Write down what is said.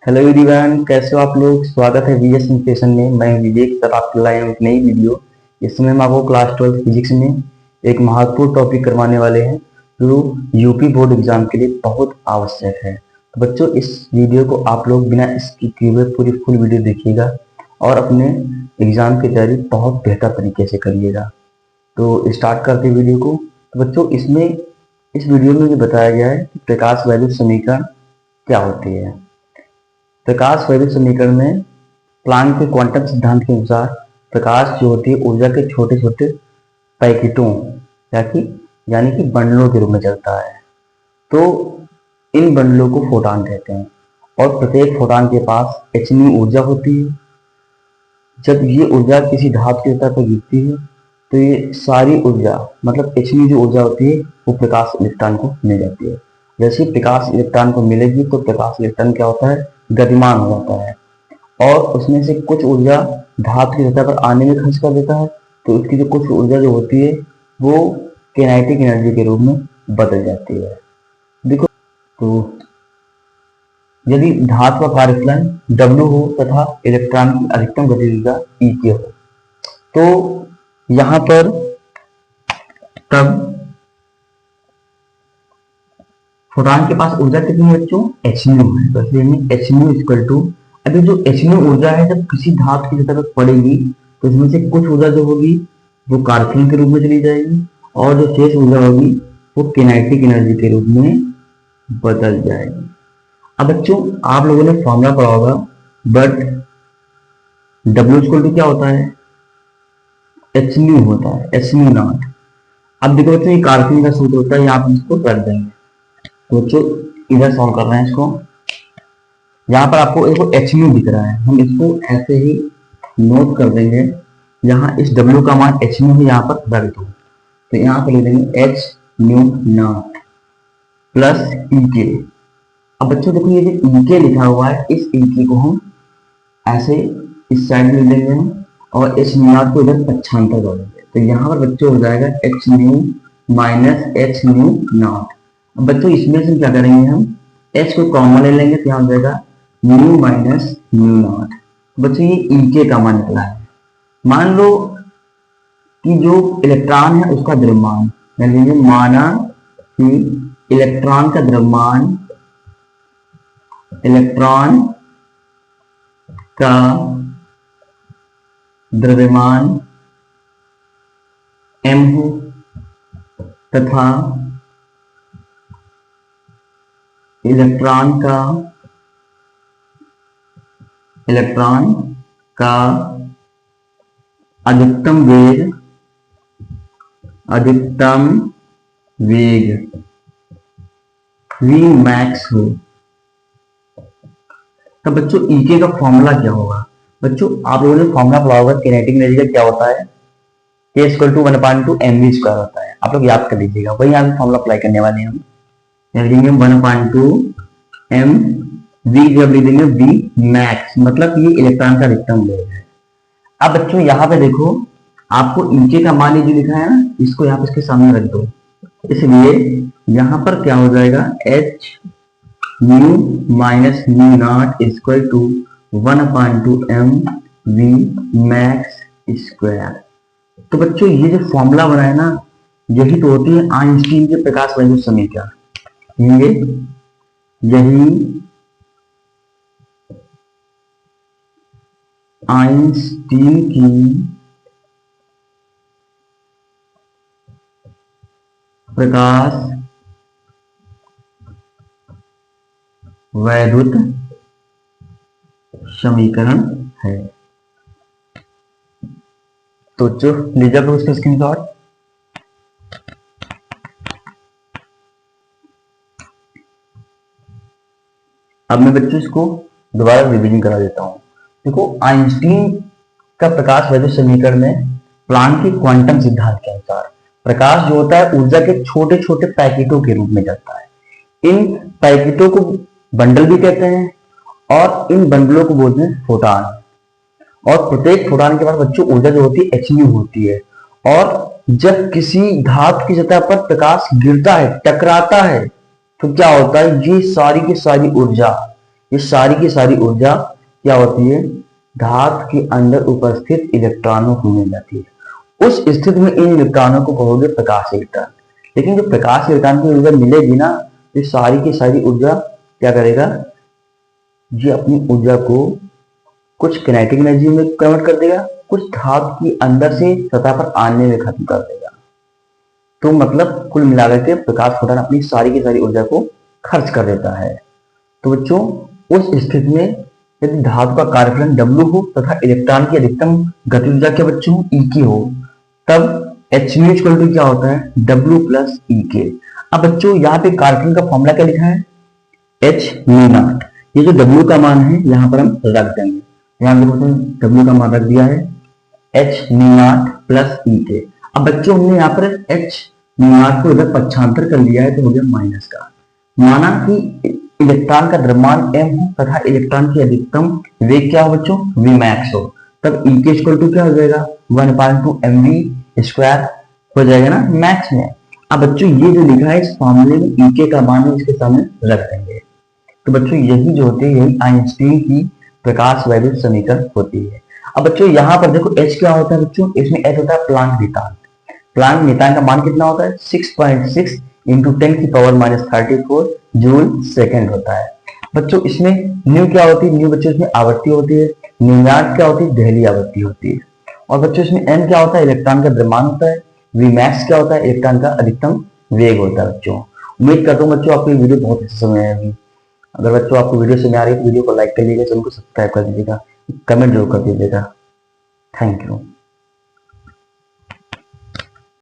Hello everyone, कैसे हो आप लोग। स्वागत है वीएस इंफेशन में। मैं विवेक सर आपके लाए हूं एक नई वीडियो। इस समय हम आपको क्लास 12 फिजिक्स में एक महत्वपूर्ण टॉपिक करवाने वाले हैं जो यूपी बोर्ड एग्जाम के लिए बहुत आवश्यक है। तो बच्चों, इस वीडियो को आप लोग बिना स्किप किए हुए पूरी फुल वीडियो देखिएगा और अपने एग्जाम की तैयारी बहुत बेहतर तरीके से करिएगा। तो स्टार्ट करते हैं वीडियो को। तो बच्चों, इस वीडियो में मुझे बताया गया है कि प्रकाश वैद्युत समीकरण क्या होती है। प्रकाश वैद्युत समीकरण में प्लांक के क्वांटम सिद्धांत के अनुसार प्रकाश जो होती है ऊर्जा के छोटे छोटे पैकेटों यानी कि बंडलों के रूप में चलता है। तो इन बंडलों को फोटॉन कहते हैं और प्रत्येक फोटॉन के पास h ऊर्जा होती है। जब ये ऊर्जा किसी धातु की सतह पर गिरती है तो ये सारी ऊर्जा मतलब h जो ऊर्जा होती है वो प्रकाश इलेक्ट्रॉन को मिल जाती है। जैसे प्रकाश इलेक्ट्रॉन को मिलेगी तो प्रकाश इलेक्ट्रॉन क्या होता है, गतिमान हो जाता है और उसमें से कुछ ऊर्जा धातु की सतह पर आने में खर्च कर देता है। तो उसकी जो कुछ ऊर्जा जो होती है वो किनेटिक एनर्जी के रूप में बदल जाती है। देखो, तो यदि धातु का कार्यफलन W हो तथा इलेक्ट्रॉन की अधिकतम गतिविधि E हो तो यहां पर तब फोटॉन के पास ऊर्जा कितनी है बच्चों, h है। तो इसलिए h इक्वल टू, अभी जो h ऊर्जा है जब किसी धातु की सतह पर पड़ेगी तो इसमें से कुछ ऊर्जा जो होगी वो कार्यफलन के रूप में चली जाएगी और जो शेष ऊर्जा होगी वो किनेटिक एनर्जी के रूप में बदल जाएगी। अब बच्चों, आप लोगों ने फॉर्मूला पढ़ा होगा, बट W इक्वल टू क्या होता है, h होता है, h नॉट। अब देखो बच्चों, ये कार्यफलन का सूत्र होता है, यहाँ पर इसको कर देंगे। तो बच्चों इधर सॉल्व कर रहे हैं इसको। यहाँ पर आपको एक h दिख रहा है, हम इसको ऐसे ही नोट कर देंगे। यहाँ इस W का मान h है, यहाँ पर रख दो। तो यहाँ पर लिख देंगे h नॉट प्लस E। अब बच्चों देखो, ये जो E लिखा हुआ है इस E को हम ऐसे इस साइड में लेंगे और h नॉट को इधर पक्षांतर कर देंगे। तो यहाँ पर बच्चों हो जाएगा h माइनस h नॉट। अब बच्चों इसमें से क्या करेंगे, हम h को कॉमन ले लेंगे तो यहाँ हो जाएगा न्यू माइनस न्यू नॉट। बच्चों ये E का मान निकला है। मान लो कि जो इलेक्ट्रॉन है उसका द्रव्यमान, माना कि इलेक्ट्रॉन का द्रव्यमान m हो तथा इलेक्ट्रॉन का अधिकतम वेग v मैक्स हो। तो बच्चों E का फॉर्मूला क्या होगा। बच्चों आप लोगों ने फॉर्मूला पढ़ा होगा, किनेटिक एनर्जी का क्या होता है, K इक्वल टू 1/2mv² होता है। आप लोग याद कर लीजिएगा, वही यहाँ पे फॉर्मूला अप्लाई करने वाले हैं हम। 1/2mv जब लिख देंगे v मैक्स, मतलब ये इलेक्ट्रॉन का अधिकतम वेग है। अब बच्चों यहाँ पे देखो, आपको E का मान जो लिखा है ना, इसको यहाँ पे इसके सामने रख दो। इसलिए यहाँ पर क्या हो जाएगा, h minus nu not equal to 1/2mv max. तो बच्चों ये जो फॉर्मूला बना है ना, यही तो होती है आइंस्टीन के प्रकाश वैद्युत समीकरण। यही आइंस्टीन की प्रकाश वैद्युत समीकरण है। तो जो लीजिए उसका स्क्रीनशॉट। अब मैं बच्चों इसको दोबारा रिवीजन करा देता हूं। देखो, आइंस्टीन का प्रकाश वैद्युत समीकरण में प्लांक के क्वांटम सिद्धांत के अनुसार प्रकाश जो होता है ऊर्जा के छोटे छोटे पैकेटों के रूप में चलता है। इन पैकेटों को बंडल भी कहते हैं और इन बंडलों को बोलते हैं फोटॉन। और प्रत्येक फोटॉन के पास बच्चों ऊर्जा जो होती है h होती है। और जब किसी धातु की सतह पर प्रकाश गिरता है, टकराता है, तो क्या होता है, ये सारी की सारी ऊर्जा ये सारी की सारी ऊर्जा क्या होती है, धातु के अंदर उपस्थित इलेक्ट्रॉनों को मिल जाती है। उस स्थिति में इन इलेक्ट्रॉनों को कहोगे प्रकाश इलेक्ट्रॉन। लेकिन जो प्रकाश इलेक्ट्रॉन की ऊर्जा मिलेगी ना, ये सारी की सारी ऊर्जा क्या करेगा, ये अपनी ऊर्जा को कुछ किनेटिक एनर्जी में कन्वर्ट कर देगा, कुछ धातु की अंदर से सतह पर आने में खत्म कर देगा। तो मतलब कुल मिलाकर के प्रकाश फोटॉन अपनी सारी की सारी ऊर्जा को खर्च कर देता है। तो बच्चों उस स्थिति में यदि धातु का कार्यफलन W हो तथा इलेक्ट्रॉन की अधिकतम गति ऊर्जा क्या बच्चों E हो, तब H म्यू इक्वल टू क्या होता है, W प्लस E। अब बच्चों यहाँ पे कार्यफलन का फॉर्मूला क्या लिखा है, H म्यू नॉट। ये जो W का मान है यहाँ पर हम रख देंगे, यहाँ देखो W का मान रख दिया है H mu naught plus E। अब बच्चों हमने यहाँ पर H म्यू नॉट को इधर पक्षांतर कर लिया है तो हो गया माइनस का। माना कि इलेक्ट्रॉन का द्रव्यमान m हो तथा इलेक्ट्रॉन की अधिकतम वेग क्या हो बच्चों, v max हो, तब E के इक्वल टू क्या हो जाएगा 1/2 mv² हो जाएगा ना मैक्स में। अब बच्चों ये जो लिखा है इस फॉर्मूले में E के का मान इसके सामने रख देंगे। तो बच्चों यही जो होती है यही आइंस्टीन की प्रकाश वैद्युत समीकरण होती है। अब बच्चों यहाँ पर देखो H क्या होता है बच्चों, इसमें H होता है प्लांक नियतांक। प्लांक नियतांक का मान कितना होता है 6.6 इंटू 10⁻34 जूल सेकेंड होता है। बच्चों इसमें न्यू क्या होती है, न्यू बच्चों इसमें आवृत्ति होती है, न्यू नॉट क्या होती है, दहली आवृत्ति होती है। और बच्चों इसमें m क्या होता है, इलेक्ट्रॉन का द्रव्यमान होता है, v max क्या होता है, इलेक्ट्रॉन का अधिकतम वेग होता है। बच्चों उम्मीद करता हूँ बच्चों आपको ये वीडियो बहुत अच्छे समझ आएगी। अगर बच्चों आपको वीडियो समझ आ रही है तो वीडियो को लाइक कर लीजिएगा, चैनल को सब्सक्राइब कर दीजिएगा, कमेंट जरूर कर दीजिएगा। Thank you.